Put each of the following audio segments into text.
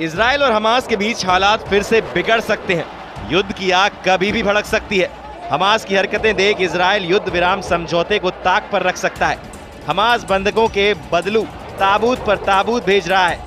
Israel और Hamas के बीच हालात फिर से बिगड़ सकते हैं। युद्ध की आग कभी भी भड़क सकती है। हमास की हरकतें देख इजराइल युद्ध विराम समझौते को ताक पर रख सकता है। हमास बंधकों के बदलू ताबूत पर ताबूत भेज रहा है।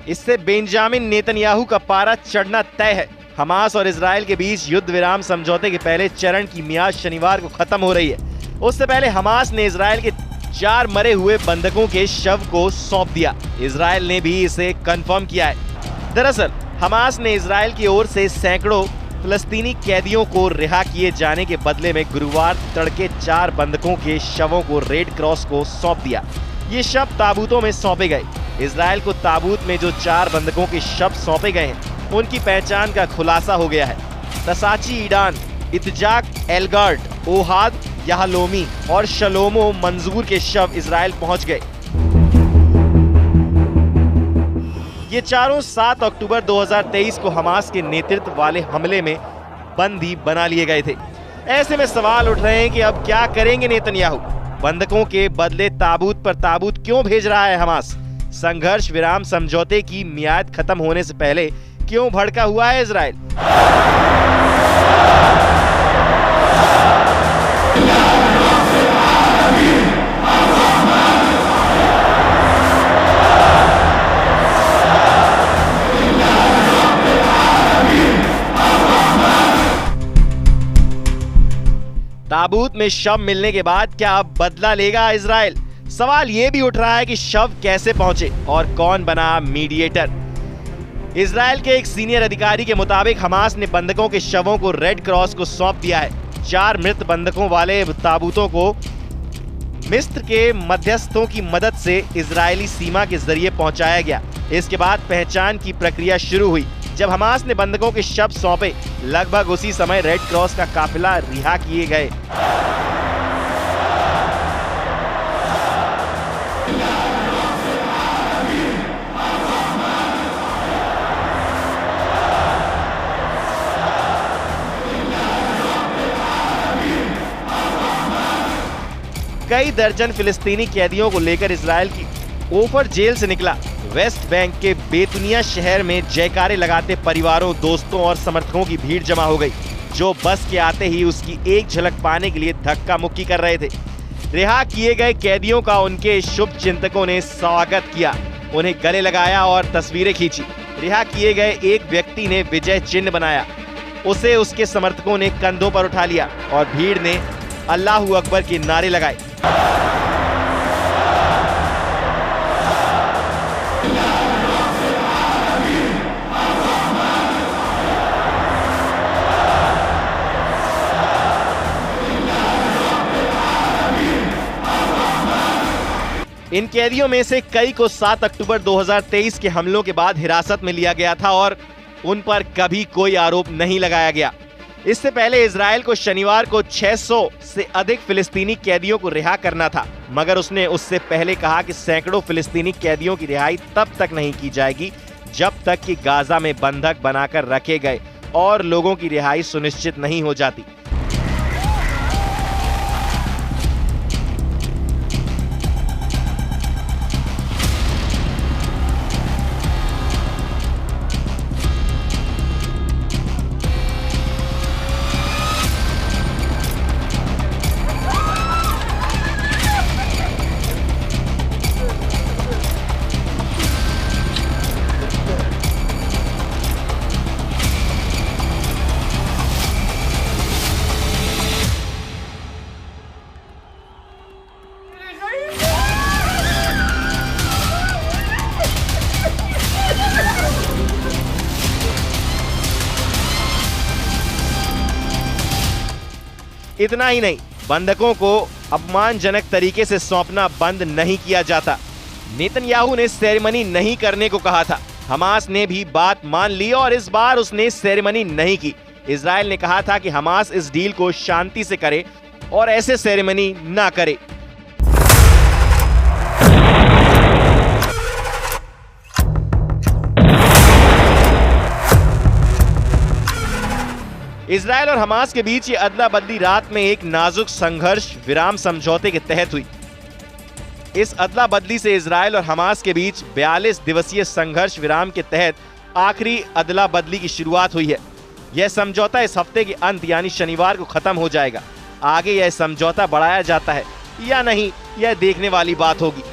इससे बेंजामिन नेतन्याहू का पारा चढ़ना तय है। हमास और इजराइल के बीच युद्ध विराम समझौते के पहले चरण की मियाद शनिवार को खत्म हो रही है। उससे पहले हमास ने इजराइल के 4 मरे हुए बंधकों के शव को सौंप दिया। इजराइल ने भी इसे कंफर्म किया है। दरअसल हमास ने इजराइल की ओर से सैकड़ों फिलिस्तीनी कैदियों को रिहा किए जाने के बदले में गुरुवार तड़के 4 बंधकों के शवों को रेड क्रॉस को सौंप दिया। ये शव ताबूतों में सौंपे गए। इजराइल को ताबूत में जो 4 बंधकों के शव सौंपे गए हैं उनकी पहचान का खुलासा हो गया है। तसाची ईडान, इत्जाक एलगार्ड, ओहाद याहलोमी और शलोमो मंजूर के शव इजराइल पहुंच गए। ये चारों 7 अक्टूबर 2023 को हमास के नेतृत्व वाले हमले में बंदी बना लिए गए थे। ऐसे में सवाल उठ रहे हैं कि अब क्या करेंगे नेतन्याहू? बंधकों के बदले ताबूत पर ताबूत क्यों भेज रहा है हमास? संघर्ष विराम समझौते की मियाद खत्म होने से पहले क्यों भड़का हुआ है इजराइल? ताबूत में शव मिलने के बाद क्या अब बदला लेगा इजराइल? सवाल ये भी उठ रहा है कि शव कैसे पहुंचे और कौन बना मीडिएटर। इजराइल के एक सीनियर अधिकारी के मुताबिक हमास ने बंधकों के शवों को रेड क्रॉस को सौंप दिया है। 4 मृत बंधकों वाले ताबूतों को मिस्र के मध्यस्थों की मदद से इजरायली सीमा के जरिए पहुंचाया गया। इसके बाद पहचान की प्रक्रिया शुरू हुई। जब हमास ने बंधकों के शव सौंपे, लगभग उसी समय रेड क्रॉस का काफिला रिहा किए गए। कई दर्जन फिलिस्तीनी कैदियों को लेकर इजराइल की ओफर जेल से निकला। वेस्ट बैंक के बेतुनिया शहर में जयकारे लगाते परिवारों, दोस्तों और समर्थकों की भीड़ जमा हो गई, जो बस के आते ही उसकी एक झलक पाने के लिए धक्का मुक्की कर रहे थे। रिहा किए गए कैदियों का उनके शुभ चिंतकों ने स्वागत किया, उन्हें गले लगाया और तस्वीरें खींची। रिहा किए गए एक व्यक्ति ने विजय चिन्ह बनाया, उसे उसके समर्थकों ने कंधों पर उठा लिया और भीड़ ने अल्लाहू अकबर के नारे लगाए। इन कैदियों में से कई को 7 अक्टूबर 2023 के हमलों के बाद हिरासत में लिया गया था और उन पर कभी कोई आरोप नहीं लगाया गया। इससे पहले इजराइल को शनिवार को 600 से अधिक फिलिस्तीनी कैदियों को रिहा करना था, मगर उसने उससे पहले कहा कि सैकड़ों फिलिस्तीनी कैदियों की रिहाई तब तक नहीं की जाएगी जब तक कि गाजा में बंधक बनाकर रखे गए और लोगों की रिहाई सुनिश्चित नहीं हो जाती। इतना ही नहीं, बंधकों को अपमानजनक तरीके से सौंपना बंद नहीं किया जाता। नेतन्याहू ने सेरेमनी नहीं करने को कहा था। हमास ने भी बात मान ली और इस बार उसने सेरेमनी नहीं की। इजराइल ने कहा था कि हमास इस डील को शांति से करे और ऐसे सेरेमनी ना करे। इजराइल और हमास के बीच ये अदला बदली रात में एक नाजुक संघर्ष विराम समझौते के तहत हुई। इस अदला बदली से इजराइल और हमास के बीच 42 दिवसीय संघर्ष विराम के तहत आखिरी अदला बदली की शुरुआत हुई है। यह समझौता इस हफ्ते के अंत यानी शनिवार को खत्म हो जाएगा। आगे यह समझौता बढ़ाया जाता है या नहीं, यह देखने वाली बात होगी।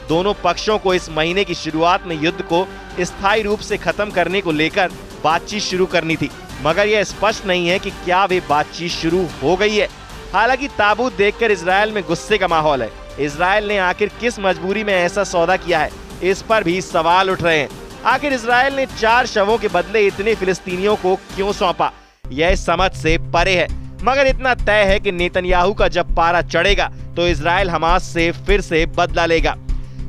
दोनों पक्षों को इस महीने की शुरुआत में युद्ध को स्थायी रूप से खत्म करने को लेकर बातचीत शुरू करनी थी, मगर यह स्पष्ट नहीं है कि क्या वे बातचीत शुरू हो गई है। हालांकि ताबूत देखकर इजराइल में गुस्से का माहौल है। इजराइल ने आखिर किस मजबूरी में ऐसा सौदा किया है, इस पर भी सवाल उठ रहे हैं। आखिर इजराइल ने 4 शवों के बदले इतने फिलिस्तीनियों को क्यों सौंपा, यह समझ से परे है। मगर इतना तय है कि नेतन्याहू का जब पारा चढ़ेगा तो इजराइल हमास से फिर से बदला लेगा।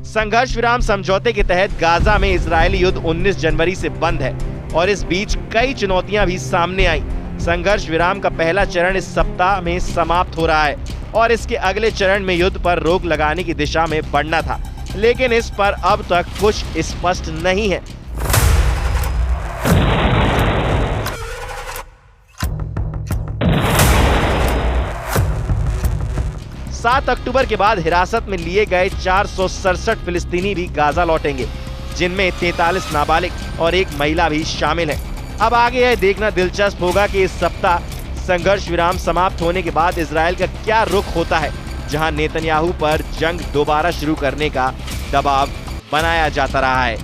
संघर्ष विराम समझौते के तहत गाजा में इजरायली युद्ध 19 जनवरी से बंद है और इस बीच कई चुनौतियां भी सामने आई। संघर्ष विराम का पहला चरण इस सप्ताह में समाप्त हो रहा है और इसके अगले चरण में युद्ध पर रोक लगाने की दिशा में बढ़ना था, लेकिन इस पर अब तक कुछ स्पष्ट नहीं है। 7 अक्टूबर के बाद हिरासत में लिए गए 467 फिलिस्तीनी भी गाजा लौटेंगे, जिनमें 43 नाबालिग और एक महिला भी शामिल है। अब आगे यह देखना दिलचस्प होगा कि इस सप्ताह संघर्ष विराम समाप्त होने के बाद इजराइल का क्या रुख होता है, जहां नेतन्याहू पर जंग दोबारा शुरू करने का दबाव बनाया जाता रहा है।